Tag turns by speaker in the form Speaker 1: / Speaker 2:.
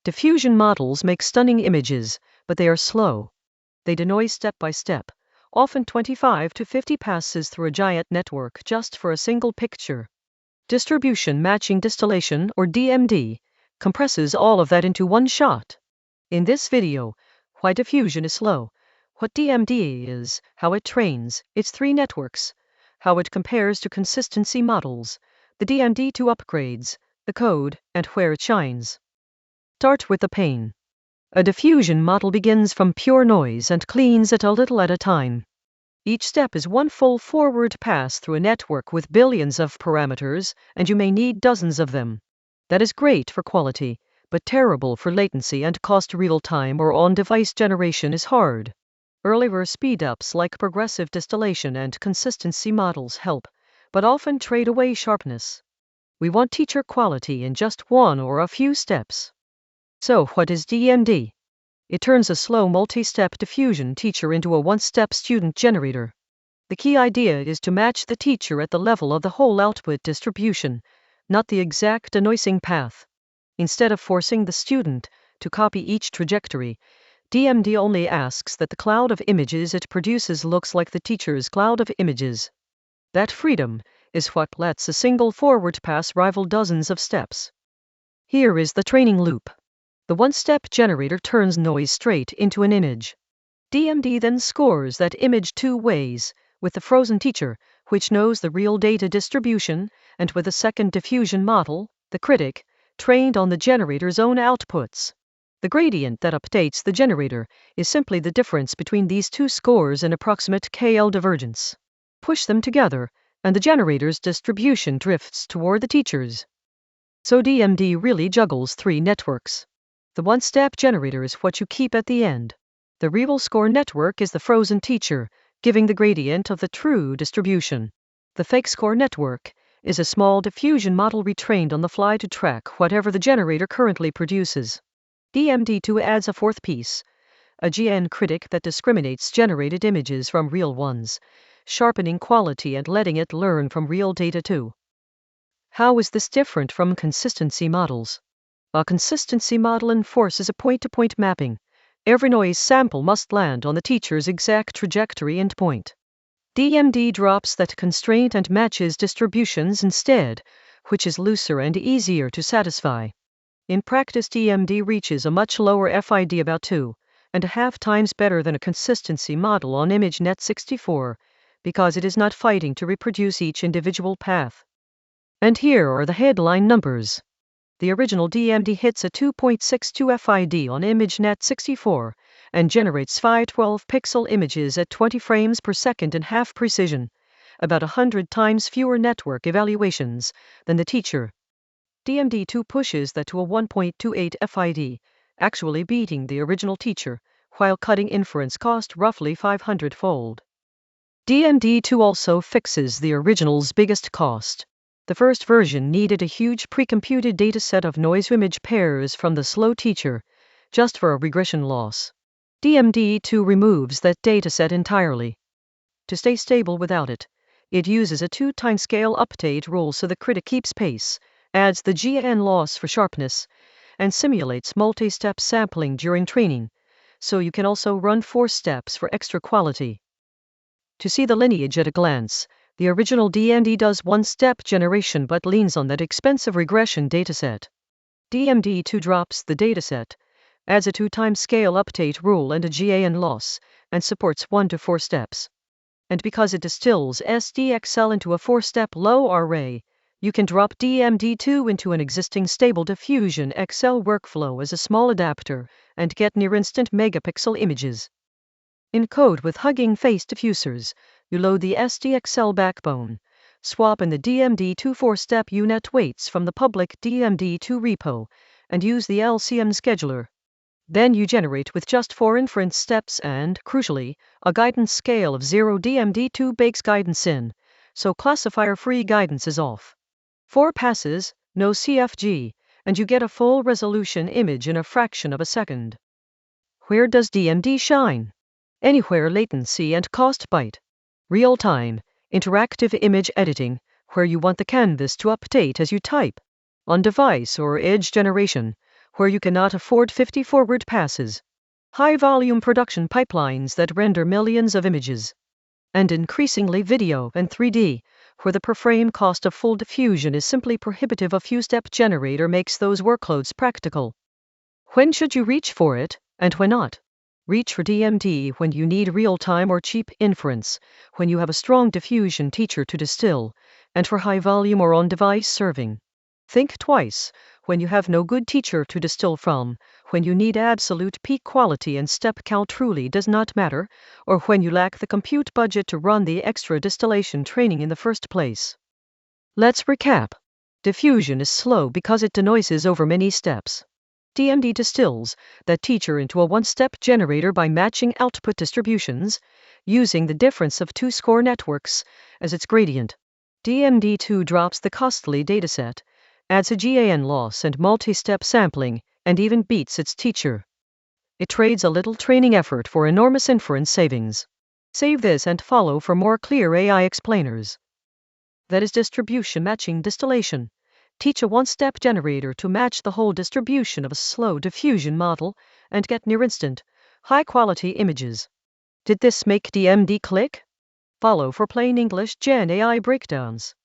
Speaker 1: Diffusion models make stunning images, but they are slow. They denoise step by step, often 25 to 50 passes through a giant network just for a single picture. Distribution Matching Distillation, or DMD, compresses all of that into one shot. In this video, why diffusion is slow, what DMD is, how it trains, its three networks, how it compares to consistency models, the DMD2 upgrades, the code, and where it shines. Start with the pain. A diffusion model begins from pure noise and cleans it a little at a time. Each step is one full forward pass through a network with billions of parameters, and you may need dozens of them. That is great for quality, but terrible for latency and cost. Real-time or on-device generation is hard. Earlier speed-ups like progressive distillation and consistency models help, but often trade away sharpness. We want teacher quality in just one or a few steps. So what is DMD? It turns a slow multi-step diffusion teacher into a one-step student generator. The key idea is to match the teacher at the level of the whole output distribution, not the exact denoising path. Instead of forcing the student to copy each trajectory, DMD only asks that the cloud of images it produces looks like the teacher's cloud of images. That freedom is what lets a single forward pass rival dozens of steps. Here is the training loop. The one-step generator turns noise straight into an image. DMD then scores that image two ways, with the frozen teacher, which knows the real data distribution, and with a second diffusion model, the critic, trained on the generator's own outputs. The gradient that updates the generator is simply the difference between these two scores in approximate KL divergence. Push them together, and the generator's distribution drifts toward the teacher's. So DMD really juggles three networks. The one-step generator is what you keep at the end. The real score network is the frozen teacher, giving the gradient of the true distribution. The fake score network is a small diffusion model retrained on the fly to track whatever the generator currently produces. DMD2 adds a fourth piece, a GN critic that discriminates generated images from real ones, sharpening quality and letting it learn from real data too. How is this different from consistency models? A consistency model enforces a point-to-point mapping. Every noise sample must land on the teacher's exact trajectory endpoint. DMD drops that constraint and matches distributions instead, which is looser and easier to satisfy. In practice, DMD reaches a much lower FID, about 2.5 times better than a consistency model on ImageNet64, because it is not fighting to reproduce each individual path. And here are the headline numbers. The original DMD hits a 2.62 FID on ImageNet64 and generates 512 pixel images at 20 frames per second and half precision, about 100 times fewer network evaluations than the teacher. DMD2 pushes that to a 1.28 FID, actually beating the original teacher, while cutting inference cost roughly 500-fold. DMD2 also fixes the original's biggest cost. The first version needed a huge pre-computed dataset of noise-image pairs from the slow teacher, just for a regression loss. DMD2 removes that dataset entirely. To stay stable without it, it uses a 2 timescale update rule so the critic keeps pace, adds the GN loss for sharpness, and simulates multi-step sampling during training, so you can also run 4 steps for extra quality. To see the lineage at a glance, the original DMD does one-step generation but leans on that expensive regression dataset. DMD2 drops the dataset, adds a 2 timescale update rule and a GAN loss, and supports 1 to 4 steps. And because it distills SDXL into a 4-step low array, you can drop DMD2 into an existing stable Diffusion XL workflow as a small adapter and get near-instant megapixel images. In code with Hugging Face diffusers, you load the SDXL backbone, swap in the DMD2 4-step UNet weights from the public DMD2 repo, and use the LCM scheduler. Then you generate with just 4 inference steps and, crucially, a guidance scale of 0. DMD2 bakes guidance in, so classifier-free guidance is off. 4 passes, no CFG, and you get a full-resolution image in a fraction of a second. Where does DMD shine? Anywhere latency and cost bite. Real-time, interactive image editing, where you want the canvas to update as you type. On device or edge generation, where you cannot afford 50 forward passes. High-volume production pipelines that render millions of images. And increasingly video and 3D, where the per-frame cost of full diffusion is simply prohibitive. A few-step generator makes those workloads practical. When should you reach for it, and when not? Reach for DMD when you need real-time or cheap inference, when you have a strong diffusion teacher to distill, and for high-volume or on-device serving. Think twice when you have no good teacher to distill from, when you need absolute peak quality and step count truly does not matter, or when you lack the compute budget to run the extra distillation training in the first place. Let's recap. Diffusion is slow because it denoises over many steps. DMD distills that teacher into a one-step generator by matching output distributions, using the difference of two score networks as its gradient. DMD2 drops the costly dataset, adds a GAN loss and multi-step sampling, and even beats its teacher. It trades a little training effort for enormous inference savings. Save this and follow for more clear AI explainers. That is distribution matching distillation. Teach a one-step generator to match the whole distribution of a slow diffusion model and get near-instant, high-quality images. Did this make DMD click? Follow for plain English Gen AI breakdowns.